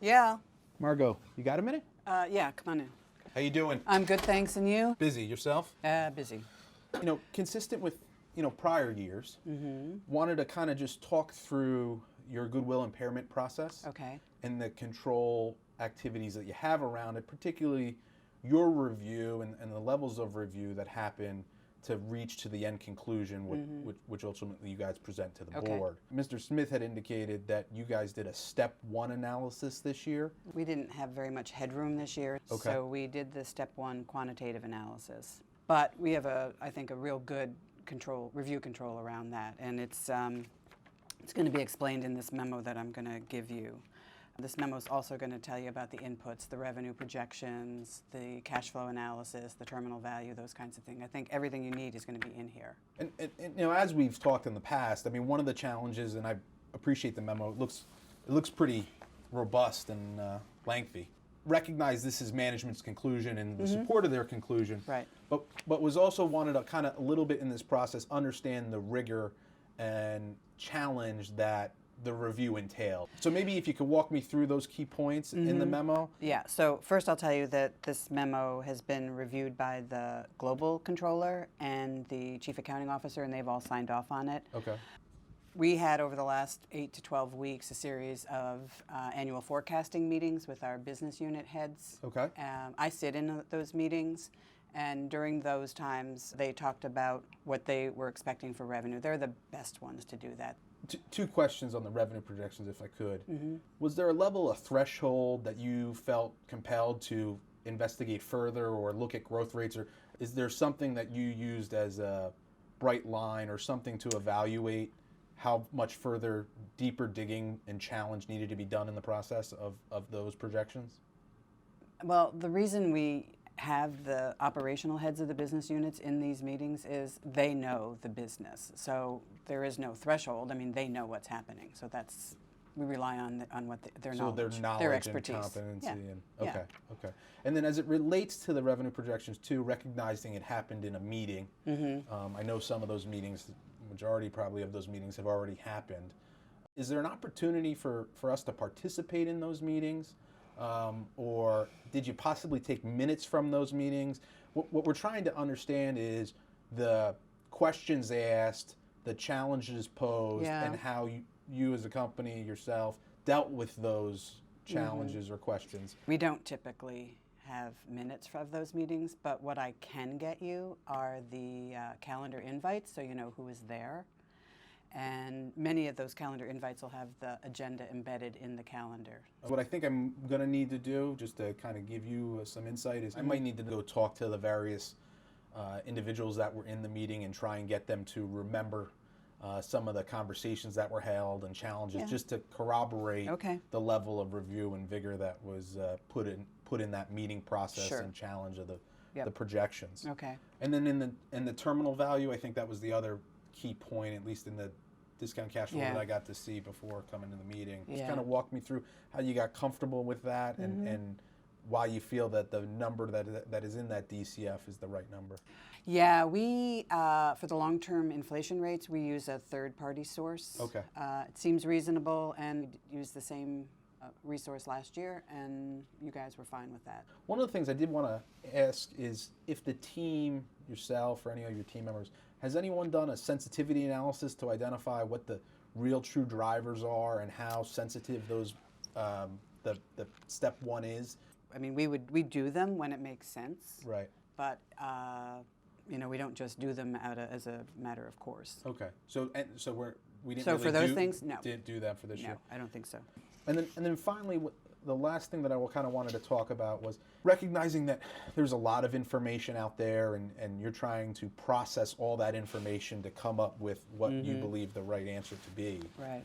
Yeah. Margot, you got a minute? Yeah, come on in. How you doing? I'm good, thanks, and you? Busy. Yourself? Busy. Consistent with, prior years, wanted to kind of just talk through your goodwill impairment process. Okay. And the control activities that you have around it, particularly your review and the levels of review that happen to reach to the end conclusion, which ultimately you guys present to the board. Mr. Smith had indicated that you guys did a step 1 analysis this year. We didn't have very much headroom this year, so we did the step 1 quantitative analysis. But we have, I think, a real good review control around that, and it's going to be explained in this memo that I'm going to give you. This memo is also going to tell you about the inputs, the revenue projections, the cash flow analysis, the terminal value, those kinds of things. I think everything you need is going to be in here. And as we've talked in the past, I mean, one of the challenges, and I appreciate the memo, it looks pretty robust and lengthy. Recognize this is management's conclusion and the support of their conclusion. Right. But was also wanted to kind of a little bit in this process understand the rigor and challenge that the review entailed. So maybe if you could walk me through those key points in the memo. Yeah, so first I'll tell you that this memo has been reviewed by the global controller and the chief accounting officer, and they've all signed off on it. Okay. We had over the last 8 to 12 weeks a series of annual forecasting meetings with our business unit heads. Okay. I sit in those meetings, and during those times they talked about what they were expecting for revenue. They're the best ones to do that. Two questions on the revenue projections, if I could. Was there a level of threshold that you felt compelled to investigate further or look at growth rates, or is there something that you used as a bright line or something to evaluate how much further, deeper digging and challenge needed to be done in the process of those projections? Well, the reason we have the operational heads of the business units in these meetings is they know the business. So there is no threshold. I mean, they know what's happening. So we rely on what their knowledge, their expertise. And competency. Yeah. Okay. And then as it relates to the revenue projections too, recognizing it happened in a meeting. I know some of those meetings, majority probably of those meetings have already happened. Is there an opportunity for us to participate in those meetings? Or did you possibly take minutes from those meetings? What we're trying to understand is the questions asked, the challenges posed, and how you as a company, yourself, dealt with those challenges or questions. We don't typically have minutes of those meetings, but what I can get you are the calendar invites, so you know who is there. And many of those calendar invites will have the agenda embedded in the calendar. What I think I'm going to need to do, just to kind of give you some insight, is I might need to go talk to the various individuals that were in the meeting and try and get them to remember some of the conversations that were held and challenges, just to corroborate the level of review and vigor that was put in that meeting process and challenge of the projections. Okay. And then in the terminal value, I think that was the other key point, at least in the discount cash flow that I got to see before coming to the meeting. Just kind of walk me through how you got comfortable with that and why you feel that the number that is in that DCF is the right number. Yeah, we, for the long-term inflation rates, we use a third-party source. Okay. It seems reasonable, and we used the same resource last year, and you guys were fine with that. One of the things I did want to ask is if the team, yourself or any of your team members, has anyone done a sensitivity analysis to identify what the real true drivers are and how sensitive those the step 1 is? I mean, we do them when it makes sense. Right. But we don't just do them as a matter of course. Okay. So we didn't. So really for those things, no. Didn't do that for this year. No, I don't think so. And then finally, the last thing that I kind of wanted to talk about was recognizing that there's a lot of information out there, and you're trying to process all that information to come up with what you believe the right answer to be. Right.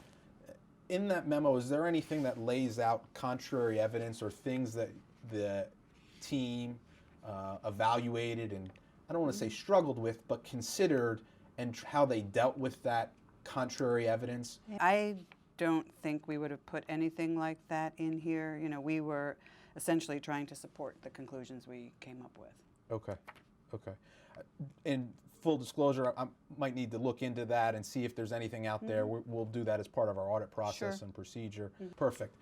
In that memo, is there anything that lays out contrary evidence or things that the team evaluated and, I don't want to say struggled with, but considered, and how they dealt with that contrary evidence? I don't think we would have put anything like that in here. We were essentially trying to support the conclusions we came up with. Okay. And full disclosure, I might need to look into that and see if there's anything out there. We'll do that as part of our audit process and procedure. Perfect.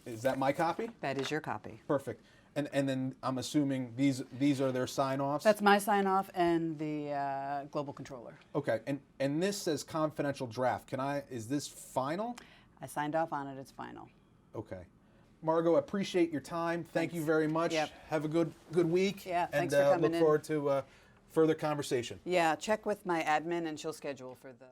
Is that my copy? That is your copy. Perfect. And then I'm assuming these are their sign-offs? That's my sign-off and the global controller. Okay, and this says confidential draft. Is this final? I signed off on it. It's final. Okay. Margot, appreciate your time. Thank you very much. Yep. Have a good week. Yeah, thanks and for coming look in. forward to further conversation. Yeah, check with my admin and she'll schedule for the